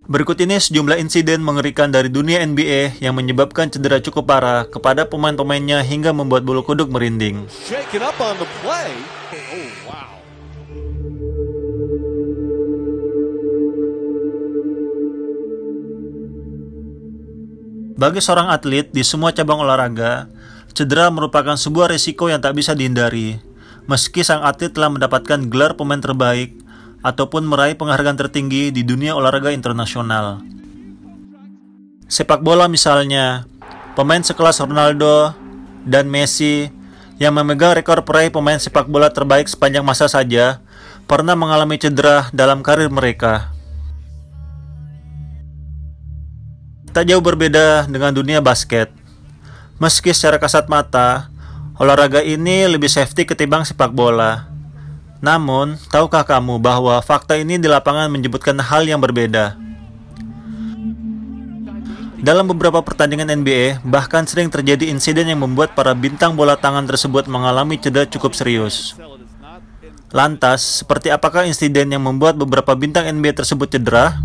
Berikut ini sejumlah insiden mengerikan dari dunia NBA yang menyebabkan cedera cukup parah kepada pemain-pemainnya hingga membuat bulu kuduk merinding. Bagi seorang atlet di semua cabang olahraga, cedera merupakan sebuah risiko yang tak bisa dihindari. Meski sang atlet telah mendapatkan gelar pemain terbaik ataupun meraih penghargaan tertinggi di dunia olahraga internasional. Sepak bola misalnya, pemain sekelas Ronaldo dan Messi yang memegang rekor peraih pemain sepak bola terbaik sepanjang masa saja pernah mengalami cedera dalam karir mereka. Tak jauh berbeda dengan dunia basket. Meski secara kasat mata, olahraga ini lebih safety ketimbang sepak bola. Namun, tahukah kamu bahwa fakta ini di lapangan menyebutkan hal yang berbeda? Dalam beberapa pertandingan NBA, bahkan sering terjadi insiden yang membuat para bintang bola tangan tersebut mengalami cedera cukup serius. Lantas, seperti apakah insiden yang membuat beberapa bintang NBA tersebut cedera?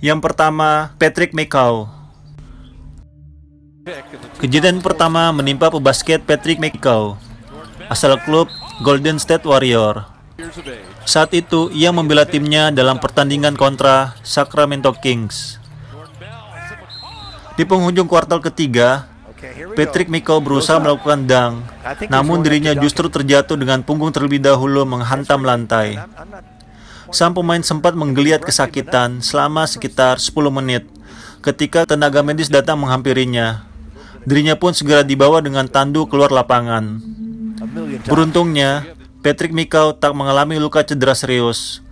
Yang pertama, Patrick McCaw. Kejadian pertama menimpa pebasket Patrick McCaw, asal klub Golden State Warrior. Saat itu, ia membela timnya dalam pertandingan kontra Sacramento Kings. Di penghujung kuartal ketiga, Patrick McCaw berusaha melakukan dunk, namun dirinya justru terjatuh dengan punggung terlebih dahulu menghantam lantai. Sang pemain sempat menggeliat kesakitan selama sekitar 10 menit ketika tenaga medis datang menghampirinya. Dirinya pun segera dibawa dengan tandu keluar lapangan. Beruntungnya, Patrick McCaw tak mengalami luka cedera serius,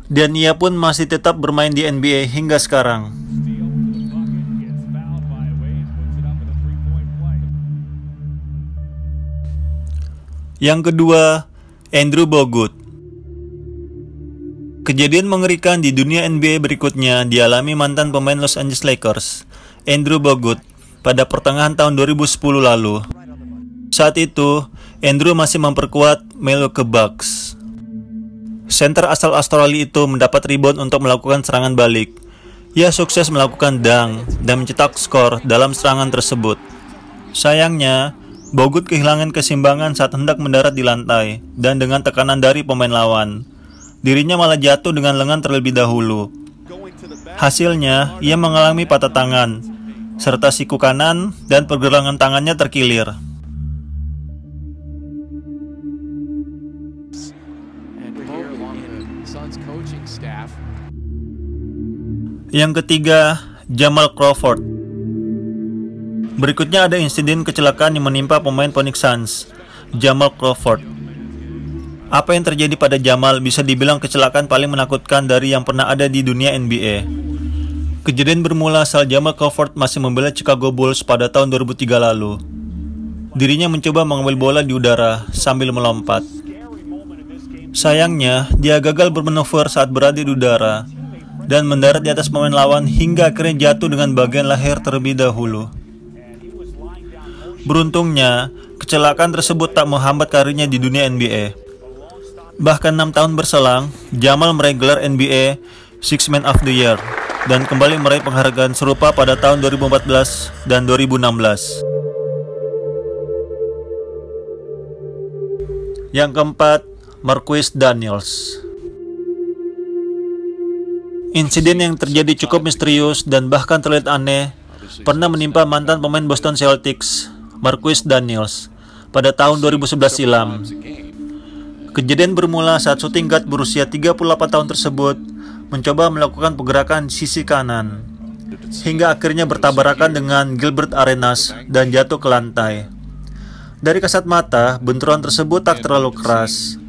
dan ia pun masih tetap bermain di NBA hingga sekarang. Yang kedua, Andrew Bogut. Kejadian mengerikan di dunia NBA berikutnya dialami mantan pemain Los Angeles Lakers, Andrew Bogut, pada pertengahan tahun 2010 lalu. Saat itu, Andrew masih memperkuat Milwaukee Bucks. Center asal Australia itu mendapat rebound untuk melakukan serangan balik. Ia sukses melakukan dunk dan mencetak skor dalam serangan tersebut. Sayangnya, Bogut kehilangan keseimbangan saat hendak mendarat di lantai dan dengan tekanan dari pemain lawan. Dirinya malah jatuh dengan lengan terlebih dahulu. Hasilnya, ia mengalami patah tangan, serta siku kanan dan pergelangan tangannya terkilir. Yang ketiga, Jamal Crawford. Berikutnya ada insiden kecelakaan yang menimpa pemain Phoenix Suns, Jamal Crawford. Apa yang terjadi pada Jamal bisa dibilang kecelakaan paling menakutkan dari yang pernah ada di dunia NBA. Kejadian bermula saat Jamal Crawford masih membela Chicago Bulls pada tahun 2003 lalu. Dirinya mencoba mengambil bola di udara sambil melompat. Sayangnya, dia gagal bermanuver saat berada di udara dan mendarat di atas pemain lawan hingga akhirnya jatuh dengan bagian leher terlebih dahulu. Beruntungnya, kecelakaan tersebut tak menghambat karirnya di dunia NBA. Bahkan 6 tahun berselang, Jamal meraih gelar NBA Sixth Man of the Year dan kembali meraih penghargaan serupa pada tahun 2014 dan 2016. Yang keempat, Marquis Daniels. Insiden yang terjadi cukup misterius dan bahkan terlihat aneh pernah menimpa mantan pemain Boston Celtics, Marquis Daniels, pada tahun 2011 silam. Kejadian bermula saat shooting guard berusia 38 tahun tersebut mencoba melakukan pergerakan sisi kanan, hingga akhirnya bertabrakan dengan Gilbert Arenas dan jatuh ke lantai. Dari kasat mata, benturan tersebut tak terlalu keras.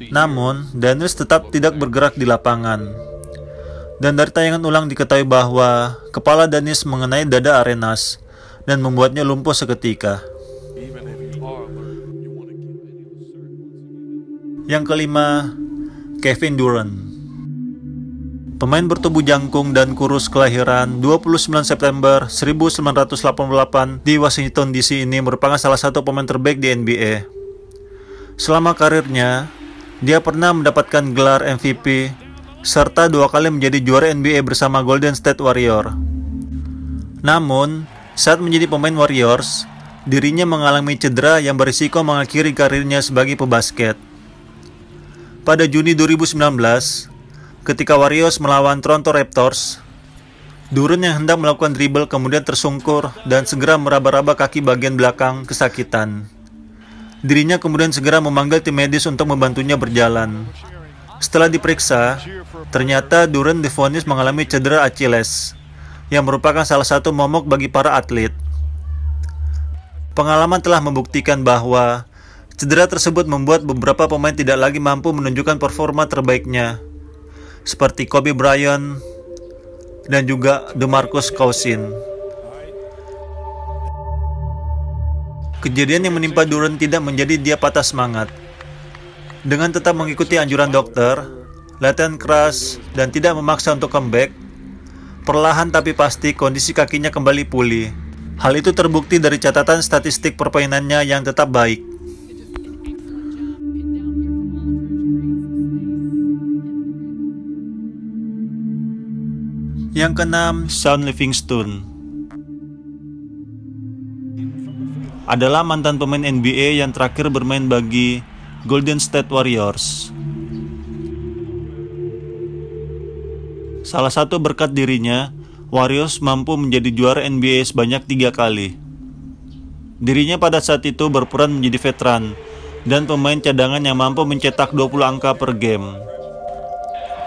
Namun, Daniels tetap tidak bergerak di lapangan. Dan dari tayangan ulang diketahui bahwa kepala Daniels mengenai dada Arenas dan membuatnya lumpuh seketika. Yang kelima, Kevin Durant. Pemain bertubuh jangkung dan kurus kelahiran 29 September 1988 di Washington DC ini merupakan salah satu pemain terbaik di NBA. Selama karirnya, Dia pernah mendapatkan gelar MVP, serta 2 kali menjadi juara NBA bersama Golden State Warrior. Namun, saat menjadi pemain Warriors, dirinya mengalami cedera yang berisiko mengakhiri karirnya sebagai pebasket. Pada Juni 2019, ketika Warriors melawan Toronto Raptors, Duren yang hendak melakukan dribble kemudian tersungkur dan segera meraba-raba kaki bagian belakang kesakitan. Dirinya kemudian segera memanggil tim medis untuk membantunya berjalan. Setelah diperiksa, ternyata Duren divonis mengalami cedera Achilles, yang merupakan salah satu momok bagi para atlet. Pengalaman telah membuktikan bahwa cedera tersebut membuat beberapa pemain tidak lagi mampu menunjukkan performa terbaiknya, seperti Kobe Bryant dan juga DeMarcus Cousins. Kejadian yang menimpa Duren tidak menjadi dia patah semangat. Dengan tetap mengikuti anjuran dokter, latihan keras, dan tidak memaksa untuk comeback, perlahan tapi pasti kondisi kakinya kembali pulih. Hal itu terbukti dari catatan statistik permainannya yang tetap baik. Yang keenam, Shaun Livingston adalah mantan pemain NBA yang terakhir bermain bagi Golden State Warriors. Salah satu berkat dirinya, Warriors mampu menjadi juara NBA sebanyak 3 kali. Dirinya pada saat itu berperan menjadi veteran dan pemain cadangan yang mampu mencetak 20 angka per game.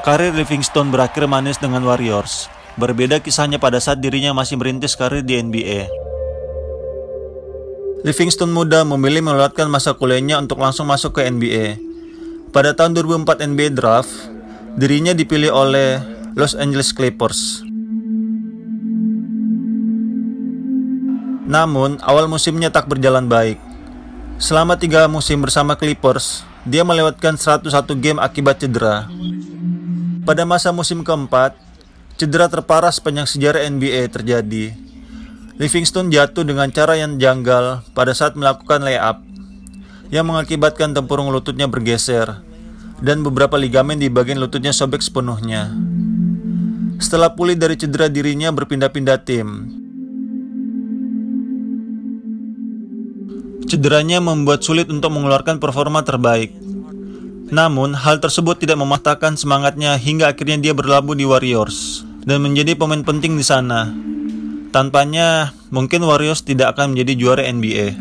Karir Livingston berakhir manis dengan Warriors. Berbeda kisahnya pada saat dirinya masih merintis karir di NBA. Livingston muda memilih melewatkan masa kuliahnya untuk langsung masuk ke NBA. Pada tahun 2004 NBA Draft, dirinya dipilih oleh Los Angeles Clippers. Namun, awal musimnya tak berjalan baik. Selama 3 musim bersama Clippers, dia melewatkan 101 game akibat cedera. Pada masa musim keempat, cedera terparah sepanjang sejarah NBA terjadi. Livingston jatuh dengan cara yang janggal pada saat melakukan layup, yang mengakibatkan tempurung lututnya bergeser, dan beberapa ligamen di bagian lututnya sobek sepenuhnya. Setelah pulih dari cedera, dirinya berpindah-pindah tim. Cederanya membuat sulit untuk mengeluarkan performa terbaik. Namun, hal tersebut tidak mematahkan semangatnya hingga akhirnya dia berlabuh di Warriors dan menjadi pemain penting di sana. Tanpanya, mungkin Warriors tidak akan menjadi juara NBA.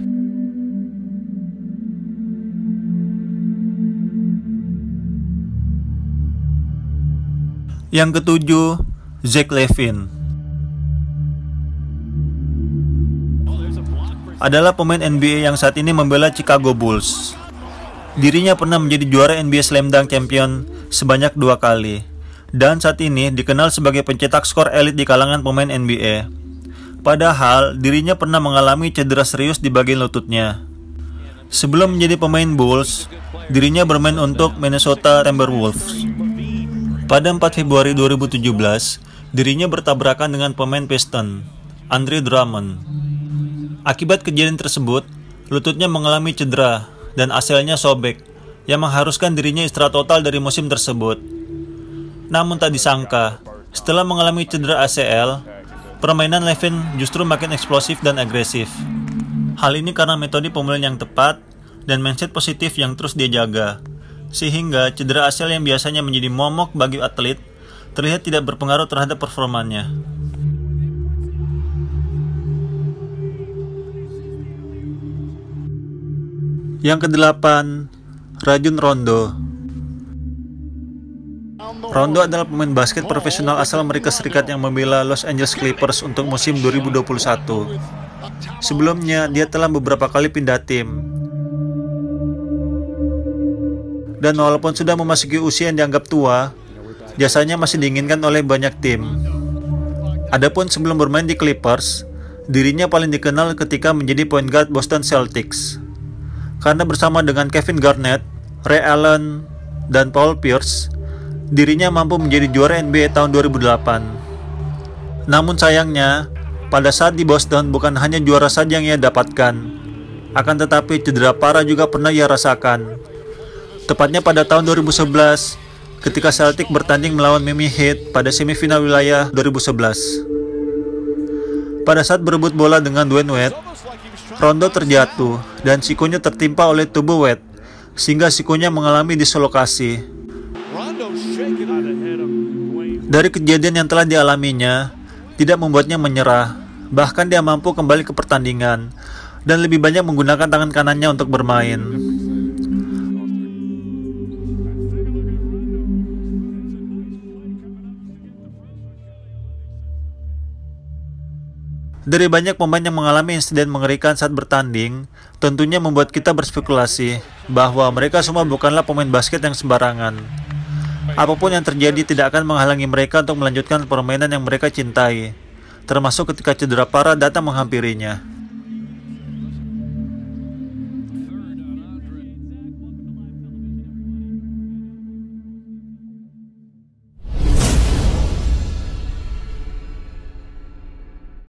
Yang ketujuh, Zach LaVine adalah pemain NBA yang saat ini membela Chicago Bulls. Dirinya pernah menjadi juara NBA Slam Dunk Champion sebanyak 2 kali, dan saat ini dikenal sebagai pencetak skor elit di kalangan pemain NBA. Padahal, dirinya pernah mengalami cedera serius di bagian lututnya. Sebelum menjadi pemain Bulls, dirinya bermain untuk Minnesota Timberwolves. Pada 4 Februari 2017, dirinya bertabrakan dengan pemain Pistons, Andre Drummond. Akibat kejadian tersebut, lututnya mengalami cedera dan ACL-nya sobek, yang mengharuskan dirinya istirahat total dari musim tersebut. Namun tak disangka, setelah mengalami cedera ACL, permainan LaVine justru makin eksplosif dan agresif. Hal ini karena metode pemulihan yang tepat dan mindset positif yang terus dia jaga, sehingga cedera ACL yang biasanya menjadi momok bagi atlet terlihat tidak berpengaruh terhadap performanya. Yang kedelapan, Rajon Rondo. Rondo adalah pemain basket profesional asal Amerika Serikat yang membela Los Angeles Clippers untuk musim 2021. Sebelumnya, dia telah beberapa kali pindah tim. Dan walaupun sudah memasuki usia yang dianggap tua, jasanya masih diinginkan oleh banyak tim. Adapun sebelum bermain di Clippers, dirinya paling dikenal ketika menjadi point guard Boston Celtics. Karena bersama dengan Kevin Garnett, Ray Allen, dan Paul Pierce, dirinya mampu menjadi juara NBA tahun 2008. Namun sayangnya, pada saat di Boston bukan hanya juara saja yang ia dapatkan, akan tetapi cedera parah juga pernah ia rasakan. Tepatnya pada tahun 2011, ketika Celtic bertanding melawan Miami Heat pada semifinal wilayah 2011. Pada saat berebut bola dengan Dwayne Wade, Rondo terjatuh dan sikunya tertimpa oleh tubuh Wade, sehingga sikunya mengalami dislokasi. Dari kejadian yang telah dialaminya, tidak membuatnya menyerah, bahkan dia mampu kembali ke pertandingan, dan lebih banyak menggunakan tangan kanannya untuk bermain. Dari banyak pemain yang mengalami insiden mengerikan saat bertanding, tentunya membuat kita berspekulasi bahwa mereka semua bukanlah pemain basket yang sembarangan. Apapun yang terjadi tidak akan menghalangi mereka untuk melanjutkan permainan yang mereka cintai, termasuk ketika cedera parah datang menghampirinya.